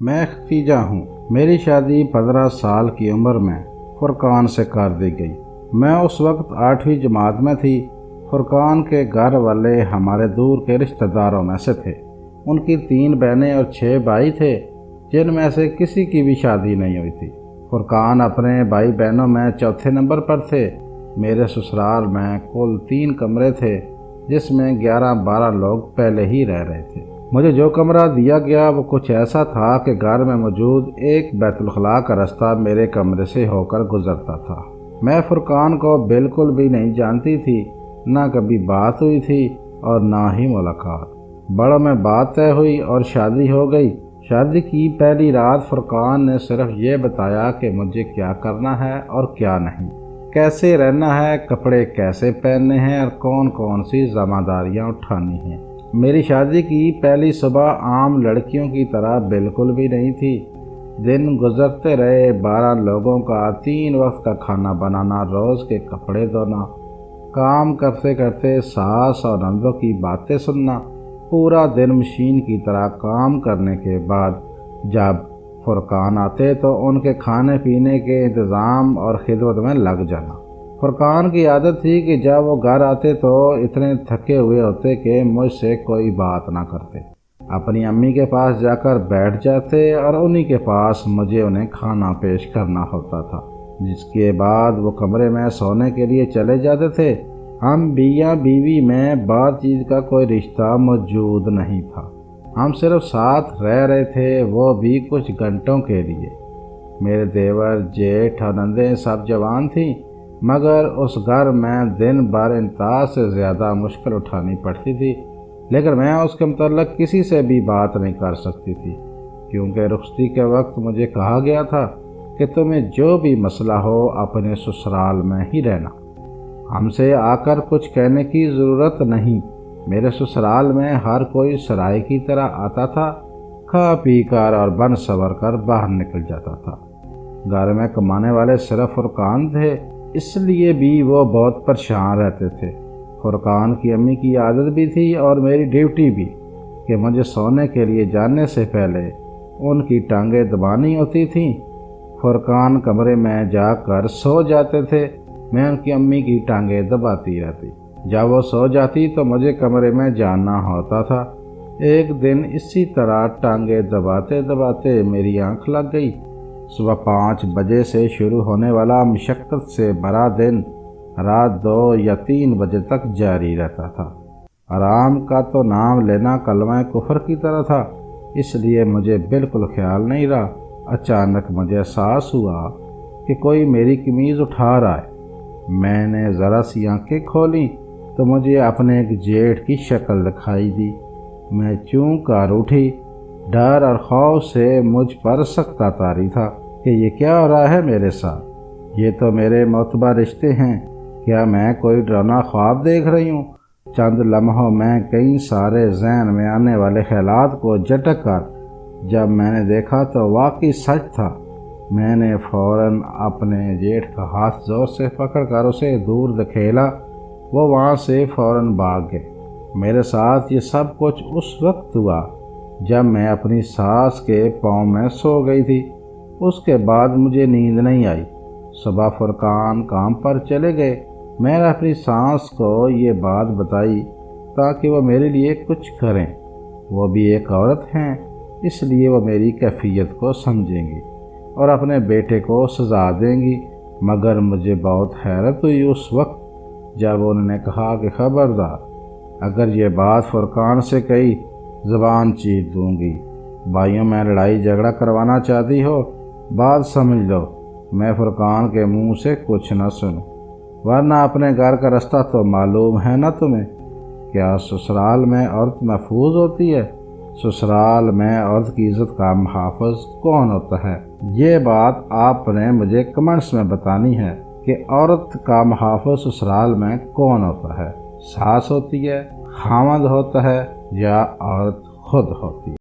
میں ختیجہ ہوں۔ میری شادی 15 سال کی عمر میں فرقان سے کر دی گئی۔ میں اس وقت 8ویں جماعت میں تھی۔ فرقان کے گھر والے ہمارے دور کے رشتہ داروں میں سے تھے۔ ان کی 3 بہنیں اور 6 بھائی تھے، جن میں سے کسی کی بھی شادی نہیں ہوئی تھی۔ فرقان اپنے بھائی بہنوں میں چوتھے نمبر پر تھے۔ میرے سسرال میں کل 3 کمرے تھے، جس میں 11-12 لوگ پہلے ہی رہ رہے تھے۔ مجھے جو کمرہ دیا گیا وہ کچھ ایسا تھا کہ گھر میں موجود ایک بیت الخلاء کا رستہ میرے کمرے سے ہو کر گزرتا تھا۔ میں فرقان کو بالکل بھی نہیں جانتی تھی، نہ کبھی بات ہوئی تھی اور نہ ہی ملاقات۔ بڑوں میں بات طے ہوئی اور شادی ہو گئی۔ شادی کی پہلی رات فرقان نے صرف یہ بتایا کہ مجھے کیا کرنا ہے اور کیا نہیں، کیسے رہنا ہے، کپڑے کیسے پہننے ہیں اور کون کون سی ذمہ داریاں اٹھانی ہیں۔ میری شادی کی پہلی صبح عام لڑکیوں کی طرح بالکل بھی نہیں تھی۔ دن گزرتے رہے، 12 لوگوں کا 3 وقت کا کھانا بنانا، روز کے کپڑے دھونا، کام کرتے کرتے ساس اور نندوں کی باتیں سننا، پورا دن مشین کی طرح کام کرنے کے بعد جب فرقان آتے تو ان کے کھانے پینے کے انتظام اور خدمت میں لگ جانا۔ فرقان کی عادت تھی کہ جب وہ گھر آتے تو اتنے تھکے ہوئے ہوتے کہ مجھ سے کوئی بات نہ کرتے، اپنی امی کے پاس جا کر بیٹھ جاتے اور انہی کے پاس مجھے انہیں کھانا پیش کرنا ہوتا تھا، جس کے بعد وہ کمرے میں سونے کے لیے چلے جاتے تھے۔ ہم میاں بیوی میں بات چیت کا کوئی رشتہ موجود نہیں تھا، ہم صرف ساتھ رہ رہے تھے، وہ بھی کچھ گھنٹوں کے لیے۔ میرے دیور، جیٹھ اور نندیں سب جوان تھیں، مگر اس گھر میں دن بھر انتہا سے زیادہ مشکل اٹھانی پڑتی تھی، لیکن میں اس کے متعلق کسی سے بھی بات نہیں کر سکتی تھی، کیونکہ رخصتی کے وقت مجھے کہا گیا تھا کہ تمہیں جو بھی مسئلہ ہو اپنے سسرال میں ہی رہنا، ہم سے آ کر کچھ کہنے کی ضرورت نہیں۔ میرے سسرال میں ہر کوئی سرائے کی طرح آتا تھا، کھا پی کر اور بن سور کر باہر نکل جاتا تھا۔ گھر میں کمانے والے صرف فرقان تھے، اس لیے بھی وہ بہت پریشان رہتے تھے۔ فرقان کی امی کی عادت بھی تھی اور میری ڈیوٹی بھی کہ مجھے سونے کے لیے جانے سے پہلے ان کی ٹانگیں دبانی ہوتی تھیں۔ فرقان کمرے میں جا کر سو جاتے تھے، میں ان کی امی کی ٹانگیں دباتی رہتی۔ جب وہ سو جاتی تو مجھے کمرے میں جانا ہوتا تھا۔ ایک دن اسی طرح ٹانگیں دباتے دباتے میری آنکھ لگ گئی۔ صبح 5 بجے سے شروع ہونے والا مشقت سے بھرا دن رات 2 یا 3 بجے تک جاری رہتا تھا۔ آرام کا تو نام لینا کلمہ کفر کی طرح تھا، اس لیے مجھے بالکل خیال نہیں رہا۔ اچانک مجھے احساس ہوا کہ کوئی میری قمیض اٹھا رہا ہے۔ میں نے ذرا سی آنکھیں کھولیں تو مجھے اپنے ایک جیٹھ کی شکل دکھائی دی۔ میں چونک کر اٹھی، ڈر اور خوف سے مجھ پر سکتہ طاری تھا کہ یہ کیا ہو رہا ہے میرے ساتھ، یہ تو میرے معتبر رشتے ہیں، کیا میں کوئی ڈراؤنا خواب دیکھ رہی ہوں؟ چند لمحوں میں کئی سارے ذہن میں آنے والے خیالات کو جھٹک کر جب میں نے دیکھا تو واقعی سچ تھا۔ میں نے فوراً اپنے جیٹھ کا ہاتھ زور سے پکڑ کر اسے دور دھکیلا، وہ وہاں سے فوراً بھاگ گئے۔ میرے ساتھ یہ سب کچھ اس وقت ہوا جب میں اپنی ساس کے پاؤں میں سو گئی تھی۔ اس کے بعد مجھے نیند نہیں آئی۔ صبح فرقان کام پر چلے گئے۔ میں نے اپنی ساس کو یہ بات بتائی تاکہ وہ میرے لیے کچھ کریں، وہ بھی ایک عورت ہیں، اس لیے وہ میری کیفیت کو سمجھیں گی اور اپنے بیٹے کو سزا دیں گی۔ مگر مجھے بہت حیرت ہوئی اس وقت جب انہوں نے کہا کہ خبردار، اگر یہ بات فرقان سے کہی زبان چیر دوں گی۔ بھائیوں میں لڑائی جھگڑا کروانا چاہتی ہو، بات سمجھ لو، میں فرقان کے منہ سے کچھ نہ سنوں، ورنہ اپنے گھر کا رستہ تو معلوم ہے نا تمہیں۔ کیا سسرال میں عورت محفوظ ہوتی ہے؟ سسرال میں عورت کی عزت کا محافظ کون ہوتا ہے؟ یہ بات آپ نے مجھے کمنٹس میں بتانی ہے کہ عورت کا محافظ سسرال میں کون ہوتا ہے؟ ساس ہوتی ہے، خاوند ہوتا ہے یا عورت خود ہوتی ہے؟